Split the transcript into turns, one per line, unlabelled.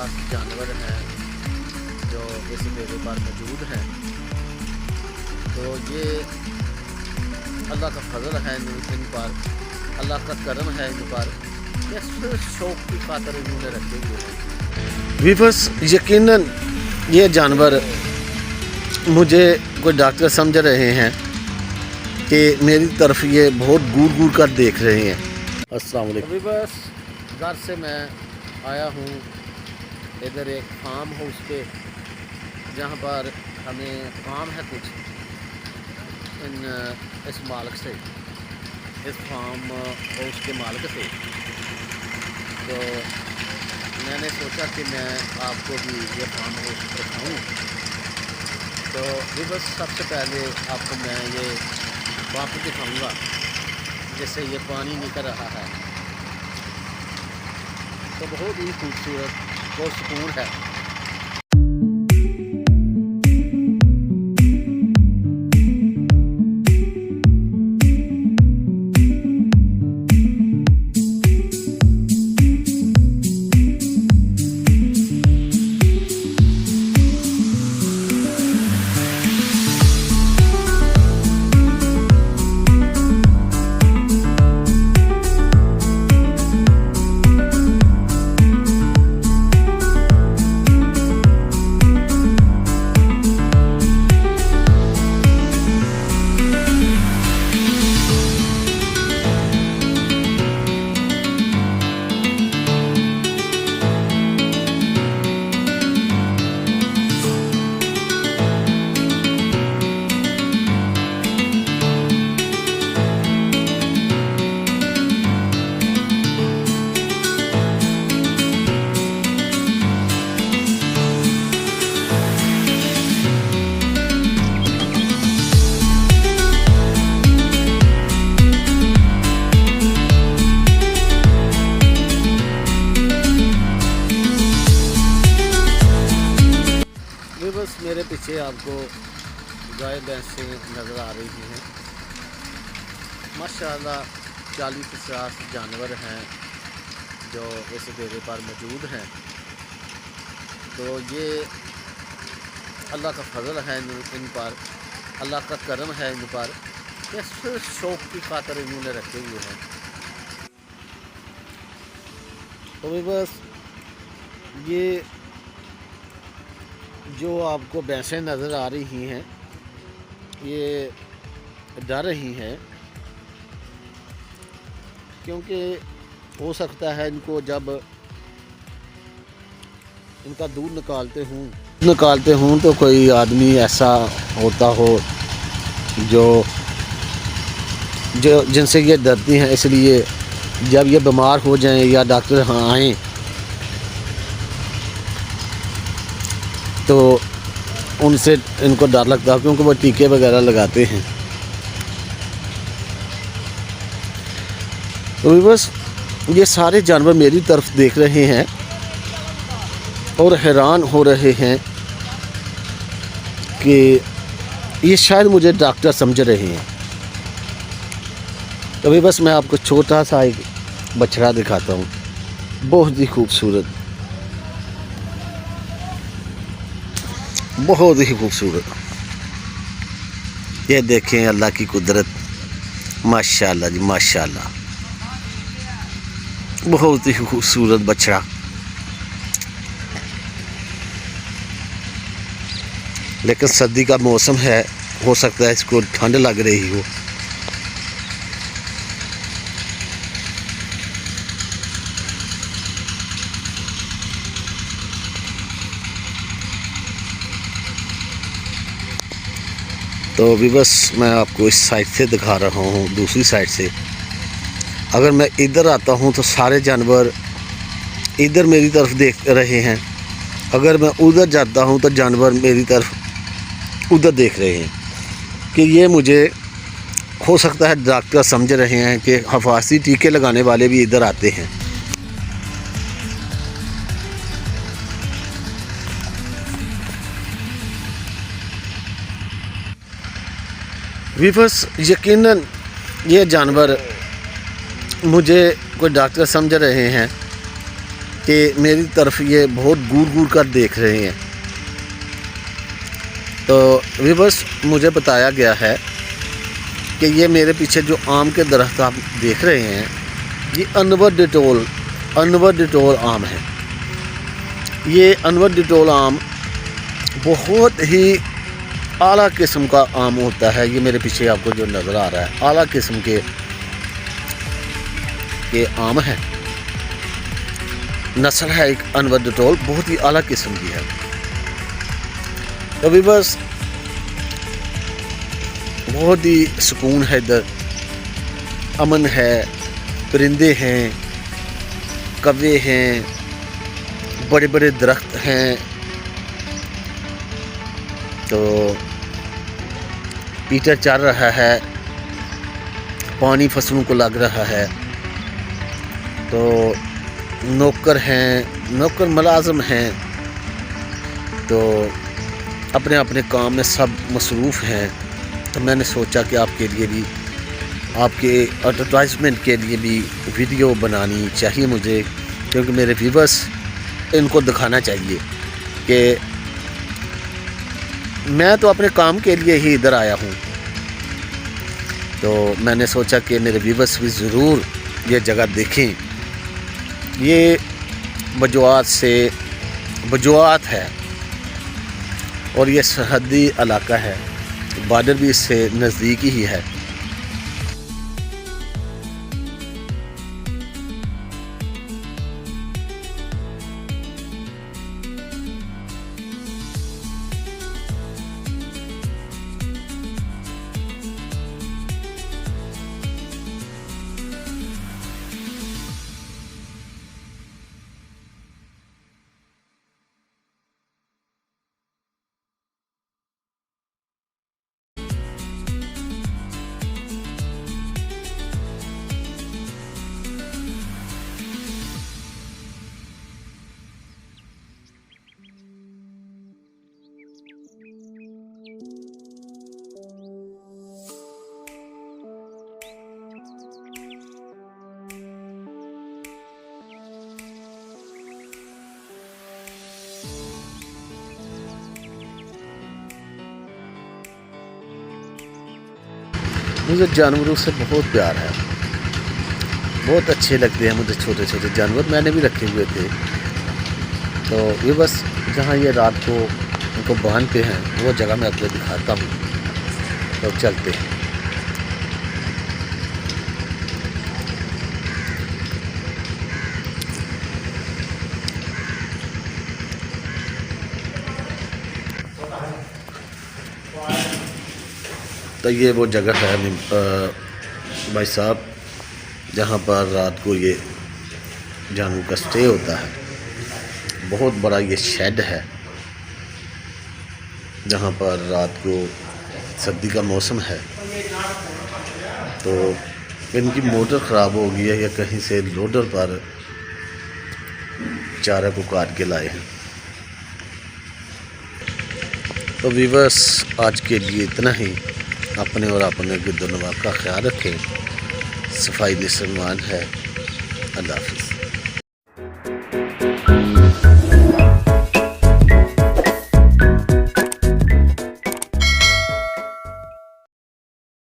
खास जानवर हैं जो इस डेरे पर मौजूद हैं। तो ये अल्लाह का फजल है इन पर, अल्लाह का करम है इन पर, ये सिर्फ शौक की खातिर इन्होंने रखे हुए हैं। वीवर्स, यकीनन ये जानवर मुझे कोई डॉक्टर समझ रहे हैं कि मेरी तरफ ये बहुत घूर घूर कर देख रहे हैं। अस्सलाम वालेकुम वीवर्स, घर से मैं आया हूँ इधर एक फार्म हाउस पे, जहाँ पर हमें काम है कुछ इस मालिक से, इस फार्म हाउस के मालिक से। तो मैंने सोचा कि मैं आपको भी ये फार्म हाउस दिखाऊँ। तो वीवर्स, सबसे पहले आपको मैं ये पंप दिखाऊँगा जिससे ये पानी निकल रहा है। तो बहुत ही खूबसूरत और सुकून है। बस मेरे पीछे आपको गाय भैंसें नज़र आ रही हैं। माशाल्लाह 40-50 जानवर हैं जो इस डेरे पर मौजूद हैं। तो ये अल्लाह का फजल है इन पर, अल्लाह का करम है इन पर, ये सिर्फ शौक की खातिर इन्होंने रखे हुए हैं। तो बस ये जो आपको भैंसें नज़र आ रही हैं, ये डर रही हैं क्योंकि हो सकता है इनको जब इनका दूध निकालते हूँ तो कोई आदमी ऐसा होता हो जो जिनसे ये डरती हैं। इसलिए जब ये बीमार हो जाएं या डॉक्टर यहाँ आएँ तो उनसे इनको डर लगता है, क्योंकि वो टीके वगैरह लगाते हैं। तो बस ये सारे जानवर मेरी तरफ देख रहे हैं और हैरान हो रहे हैं कि ये शायद मुझे डॉक्टर समझ रहे हैं। तो बस मैं आपको छोटा सा एक बछड़ा दिखाता हूँ, बहुत ही खूबसूरत, बहुत ही खूबसूरत। ये देखें अल्लाह की कुदरत, माशाल्लाह जी माशाल्लाह, बहुत ही खूबसूरत बछड़ा। लेकिन सर्दी का मौसम है, हो सकता है इसको ठंड लग रही हो। तो अभी बस मैं आपको इस साइड से दिखा रहा हूँ, दूसरी साइड से। अगर मैं इधर आता हूँ तो सारे जानवर इधर मेरी तरफ देख रहे हैं, अगर मैं उधर जाता हूँ तो जानवर मेरी तरफ उधर देख रहे हैं। कि ये मुझे हो सकता है डॉक्टर समझ रहे हैं कि हफासी टीके लगाने वाले भी इधर आते हैं। वीवर्स, यकीनन ये जानवर मुझे कोई डॉक्टर समझ रहे हैं कि मेरी तरफ ये बहुत घूर घूर कर देख रहे हैं। तो व्यूअर्स, मुझे बताया गया है कि ये मेरे पीछे जो आम के दरख्त आप देख रहे हैं, ये अनवर डिटोल आम है। ये अनवर डिटोल आम बहुत ही आला किस्म का आम होता है। ये मेरे पीछे आपको जो नज़र आ रहा है, आला किस्म के आम है। नस्ल है एक अनवर डिटोल, बहुत ही आला किस्म की है। तो बस बहुत ही सुकून है इधर, अमन है, परिंदे हैं, कौवे हैं, बड़े बड़े दरख्त हैं। तो पीटर चल रहा है, पानी फसलों को लग रहा है। तो नौकर हैं, नौकर मुलाजिम हैं, तो अपने अपने काम में सब मसरूफ़ हैं। तो मैंने सोचा कि आपके लिए भी, आपके एडवर्टाइजमेंट के लिए भी वीडियो बनानी चाहिए मुझे, क्योंकि मेरे व्यूअर्स इनको दिखाना चाहिए कि मैं तो अपने काम के लिए ही इधर आया हूँ। तो मैंने सोचा कि मेरे व्यूअर्स भी ज़रूर ये जगह देखें। ये बजवात है और ये सरहदी इलाका है, बॉर्डर भी इससे नज़दीक ही है। मुझे जानवरों से बहुत प्यार है, बहुत अच्छे लगते हैं मुझे छोटे छोटे जानवर। मैंने भी रखे हुए थे। तो ये बस जहाँ ये रात को उनको बांधते हैं, वो जगह मैं आपको दिखाता हूँ। तो चलते हैं। तो ये वो जगह है भाई साहब, जहाँ पर रात को ये जानवर का स्टे होता है। बहुत बड़ा ये शेड है, जहाँ पर रात को सर्दी का मौसम है तो इनकी मोटर ख़राब हो गई है या कहीं से लोडर पर चारा को काट के लाए हैं। तो व्यूअर्स, आज के लिए इतना ही। अपने और अपने गिरदोनवा का ख्याल रखें। सफाई निसरमान है। अल्लाह हाफ़िज़।